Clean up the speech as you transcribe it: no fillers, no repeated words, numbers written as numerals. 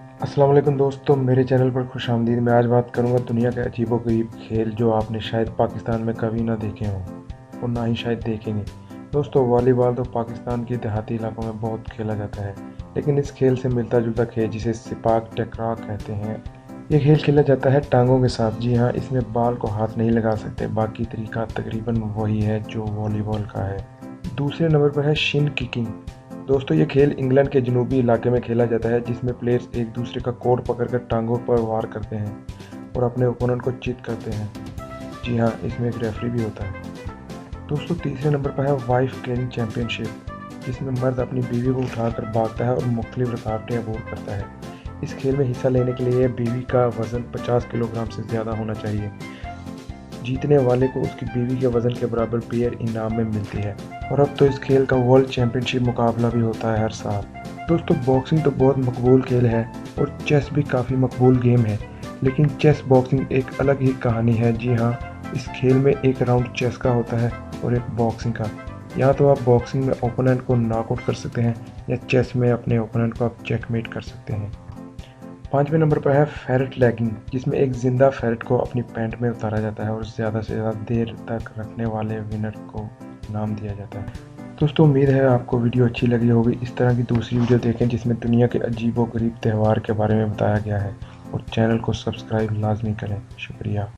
अस्सलाम वालेकुम दोस्तों, मेरे चैनल पर खुशामदीद। मैं आज बात करूंगा दुनिया के अजीबो-गरीब खेल जो आपने शायद पाकिस्तान में कभी ना देखे हों और ना ही शायद देखेंगे। दोस्तों, वॉलीबॉल तो पाकिस्तान के देहाती इलाकों में बहुत खेला जाता है, लेकिन इस खेल से मिलता-जुलता खेल जिसे सिपाक टकरा कहते हैं, ये खेल खेला जाता है टांगों के साथ। जी हाँ, इसमें बॉल को हाथ नहीं लगा सकते, बाकी तरीका तकरीबन वही है जो वॉलीबॉल का है। दूसरे नंबर पर है शिन किकिंग। दोस्तों, ये खेल इंग्लैंड के जनूबी इलाके में खेला जाता है, जिसमें प्लेयर्स एक दूसरे का कोट पकड़कर टांगों पर वार करते हैं और अपने ओपोनेंट को चित करते हैं। जी हाँ, इसमें एक रेफरी भी होता है। दोस्तों, तीसरे नंबर पर है वाइफ कैरिंग चैंपियनशिप, जिसमें मर्द अपनी बीवी को उठाकर भागता है और मुख्तलिफ रुकावटें अबूर करता है। इस खेल में हिस्सा लेने के लिए बीवी का वज़न 50 किलोग्राम से ज़्यादा होना चाहिए। जीतने वाले को उसकी बीवी के वज़न के बराबर बियर इनाम में मिलती है। और अब तो इस खेल का वर्ल्ड चैंपियनशिप मुकाबला भी होता है हर साल। दोस्तों, बॉक्सिंग तो बहुत मकबूल खेल है और चेस भी काफ़ी मकबूल गेम है, लेकिन चेस बॉक्सिंग एक अलग ही कहानी है। जी हाँ, इस खेल में एक राउंड चेस का होता है और एक बॉक्सिंग का। या तो आप बॉक्सिंग में ओपोनेंट को नॉकआउट कर सकते हैं या चेस में अपने ओपोनेंट को आप चेकमेट कर सकते हैं। पाँचवें नंबर पर है फेरट लैगिंग, जिसमें एक ज़िंदा फेरट को अपनी पैंट में उतारा जाता है और ज़्यादा से ज़्यादा देर तक रखने वाले विनर को इनाम दिया जाता है। दोस्तों, उम्मीद है आपको वीडियो अच्छी लगी होगी। इस तरह की दूसरी वीडियो देखें जिसमें दुनिया के अजीबो गरीब त्यौहार के बारे में बताया गया है, और चैनल को सब्सक्राइब लाजमी करें। शुक्रिया।